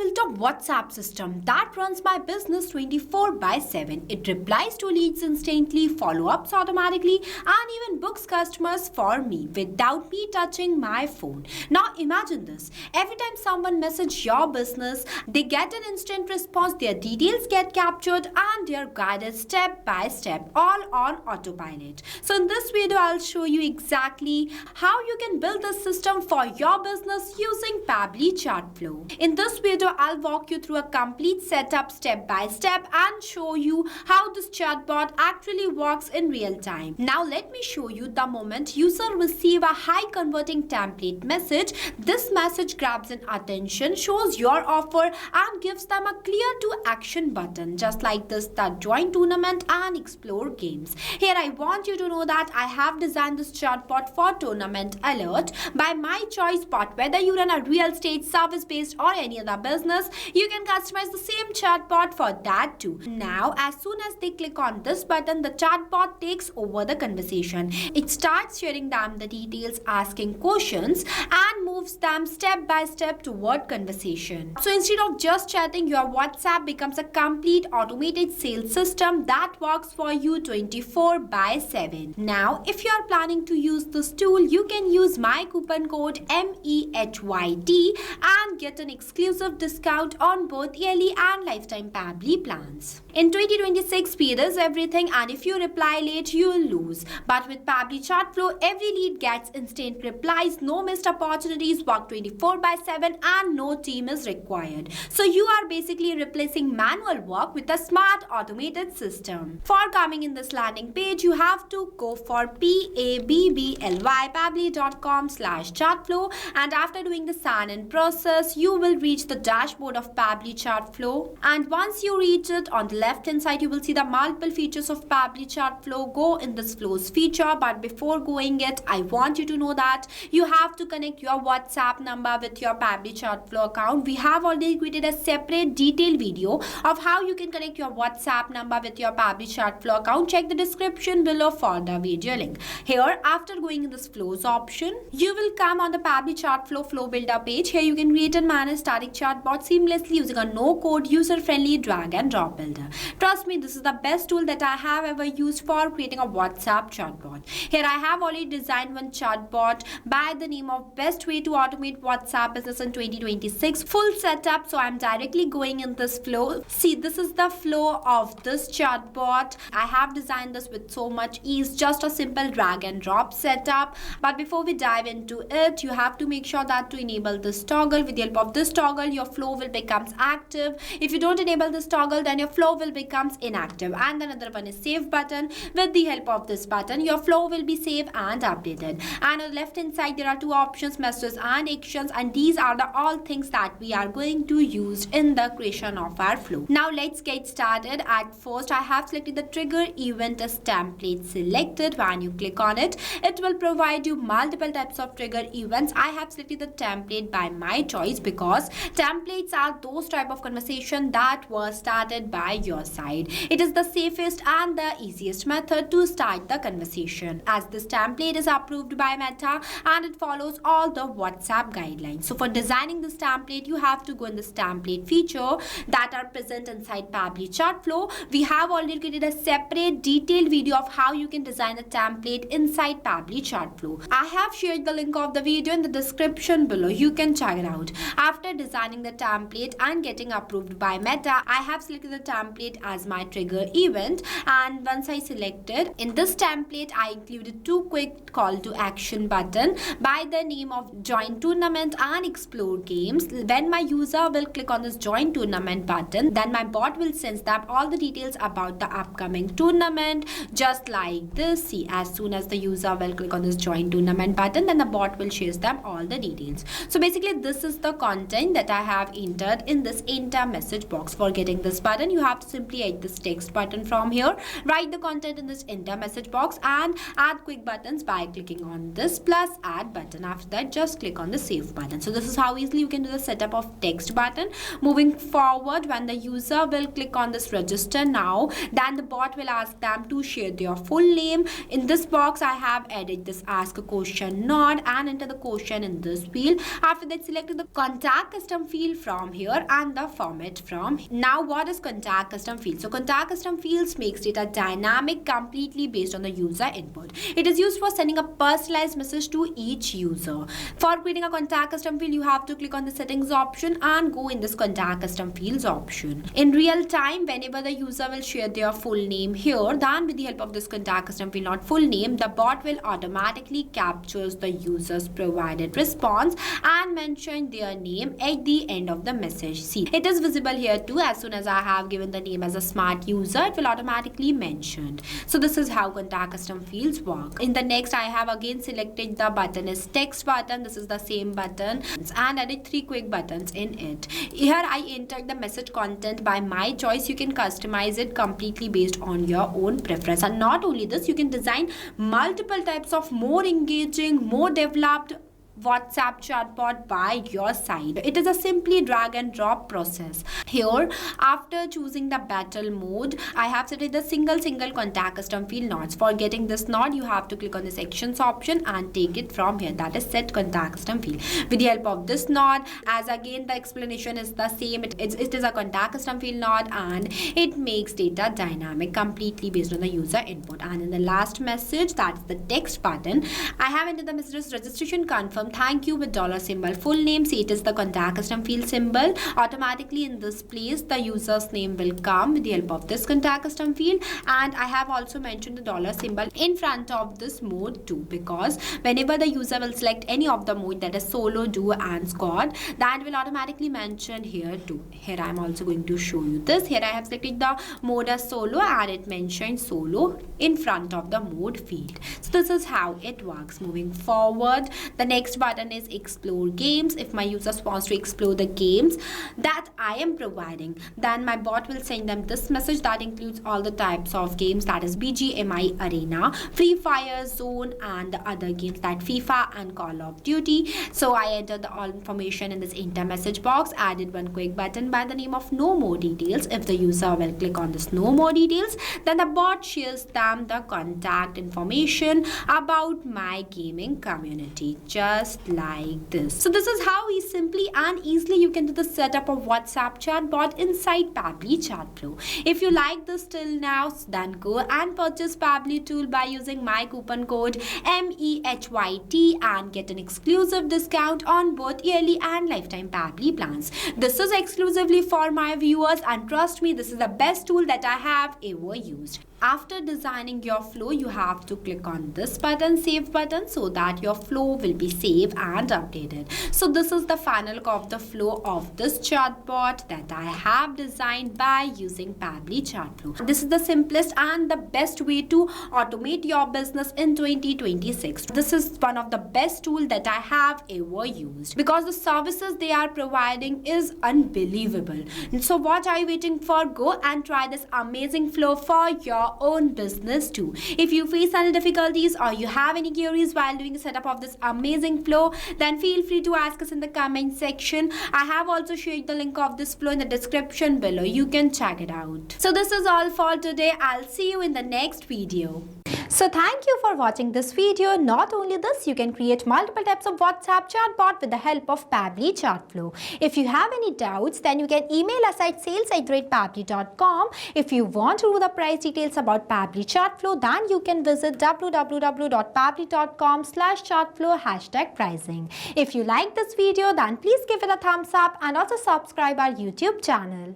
built a WhatsApp system that runs my business 24/7. It replies to leads instantly, follow-ups automatically, and even books customers for me without me touching my phone. Now imagine this. Every time someone messages your business, they get an instant response, their details get captured, and they are guided step by step, all on autopilot. So in this video, I'll show you exactly how you can build this system for your business using Pabbly Chatflow. In this video, I'll walk you through a complete setup step by step and show you how this chatbot actually works in real time. Now let me show you the moment user receive a high converting template message. This message grabs an attention, shows your offer, and gives them a clear to action button, just like this, that join tournament and explore games. Here I want you to know that I have designed this chatbot for tournament alert by my choice, but whether you run a real estate, service based, or any other business, you can customize the same chatbot for that too. Now as soon as they click on this button, the chatbot takes over the conversation. It starts sharing them the details, asking questions, and moves them step by step toward conversation. So instead of just chatting, your WhatsApp becomes a complete automated sales system that works for you 24/7. Now if you are planning to use this tool, you can use my coupon code MEHYT and get an exclusive discount on both yearly and lifetime Pabbly plans. In 2026, speed is everything, and if you reply late, you will lose. But with Pabbly Chatflow, every lead gets instant replies, no missed opportunities, work 24/7, and no team is required. So you are basically replacing manual work with a smart automated system. For coming in this landing page, you have to go for pabbly.com/chatflow, and after doing the sign-in process, you will reach the dashboard of Pabbly Chatflow. And once you reach it, on the left hand side, you will see the multiple features of Pabbly Chatflow. Go in this flows feature, but before going it, I want you to know that you have to connect your WhatsApp number with your Pabbly Chatflow account. We have already created a separate detailed video of how you can connect your WhatsApp number with your Pabbly Chatflow account. Check the description below for the video link. Here, after going in this flows option, you will come on the Pabbly Chatflow flow builder page. Here you can create and manage static chatbot seamlessly using a no-code, user-friendly drag and drop builder. Trust me, this is the best tool that I have ever used for creating a WhatsApp chatbot. Here I have already designed one chatbot by the name of Best Way to Automate WhatsApp Business in 2026. Full setup, so I'm directly going in this flow. See, this is the flow of this chatbot. I have designed this with so much ease, just a simple drag and drop setup. But before we dive into it, you have to make sure that to enable this toggle. With the help of this toggle, your flow will become active. If you don't enable this toggle, then your flow will become inactive. And another one is save button. With the help of this button, your flow will be saved and updated. And on the left hand side, there are two options, messages and actions, and these are the all things that we are going to use in the creation of our flow. Now let's get started. At first, I have selected the trigger event as template selected. When you click on it, it will provide you multiple types of trigger events. I have selected the template by my choice because templates are those type of conversation that were started by your side. It is the safest and the easiest method to start the conversation, as this template is approved by Meta and it follows all the WhatsApp guidelines. So for designing this template, you have to go in this template feature that are present inside Pabbly Chatflow. We have already created a separate detailed video of how you can design a template inside Pabbly Chatflow. I have shared the link of the video in the description below. You can check it out. After designing the template and getting approved by Meta, I have selected the template as my trigger event, and once I selected, in this template I included two quick call to action button by the name of join tournament and explore games. When my user will click on this join tournament button, then my bot will sense them all the details about the upcoming tournament, just like this. See, as soon as the user will click on this join tournament button, then the bot will share them all the details. So basically this is the content that I have entered in this enter message box. For getting this button, you have to simply add this text button from here, write the content in this enter message box, and add quick buttons by clicking on this plus add button. After that, just click on the save button. So this is how easily you can do the setup of text button. Moving forward, when the user will click on this register now, then the bot will ask them to share their full name. In this box, I have added this ask a question node and enter the question in this field. After that, select the contact custom field from here and the format from here. Now what is contact custom field? So contact custom fields makes data dynamic completely based on the user input. It is used for sending a personalized message to each user. For creating a contact custom field, you have to click on the settings option and go in this contact custom fields option. In real time, whenever the user will share their full name here, then with the help of this contact custom field, not full name, the bot will automatically captures the user's provided response and mention their name at the end of the message. See, it is visible here too. As soon as I have given the name as a smart user, it will automatically mention. So this is how contact custom fields work. In the next, I have again selected the button is text button. This is the same button and added 3 quick buttons in it. Here I entered the message content by my choice. You can customize it completely based on your own preference. And not only this, you can design multiple types of more engaging, more developed WhatsApp chatbot by your side. It is a simply drag and drop process. Here, after choosing the battle mode, I have set the single contact custom field nodes. For getting this node, you have to click on the sections option and take it from here. That is set contact custom field. With the help of this node, as again the explanation is the same. It is a contact custom field node and it makes data dynamic completely based on the user input. And in the last message, that's the text button, I have entered the messages registration confirm thank you with dollar symbol. Full name, see it is the contact custom field symbol. Automatically in this place the user's name will come with the help of this contact custom field. And I have also mentioned the dollar symbol in front of this mode too, because whenever the user will select any of the mode, that is solo, duo and squad, that will automatically mention here too. Here I am also going to show you this. Here I have selected the mode as solo and it mentions solo in front of the mode field. So this is how it works. Moving forward, the next button is explore games. If my users wants to explore the games that I am providing, then my bot will send them this message that includes all the types of games, that is BGMI Arena, Free Fire Zone and the other games that FIFA and Call of Duty. So I entered the all information in this enter message box, added one quick button by the name of no more details. If the user will click on this no more details, then the bot shares them the contact information about my gaming community, just like this. So this is how simply and easily you can do the setup of WhatsApp chatbot inside Pabbly Chatflow. If you like this till now, then go and purchase Pabbly tool by using my coupon code MEHYT and get an exclusive discount on both yearly and lifetime Pabbly plans. This is exclusively for my viewers and trust me, this is the best tool that I have ever used. After designing your flow, you have to click on this button, save button, so that your flow will be saved and updated. So this is the final look of the flow of this chatbot that I have designed by using Pabbly Chatflow. This is the simplest and the best way to automate your business in 2026. This is one of the best tools that I have ever used because the services they are providing is unbelievable. And so what are you waiting for? Go and try this amazing flow for your own business too. If you face any difficulties or you have any queries while doing the setup of this amazing flow, then feel free to ask us in the comment section. I have also shared the link of this flow in the description below. You can check it out. So this is all for today. I'll see you in the next video. So thank you for watching this video. Not only this, you can create multiple types of WhatsApp chatbot with the help of Pabbly Chatflow. If you have any doubts, then you can email us at sales@pabbly.com. If you want to know the price details about Pabbly Chatflow, then you can visit www.pabbly.com/chatflow #pricing. If you like this video, then please give it a thumbs up and also subscribe our YouTube channel.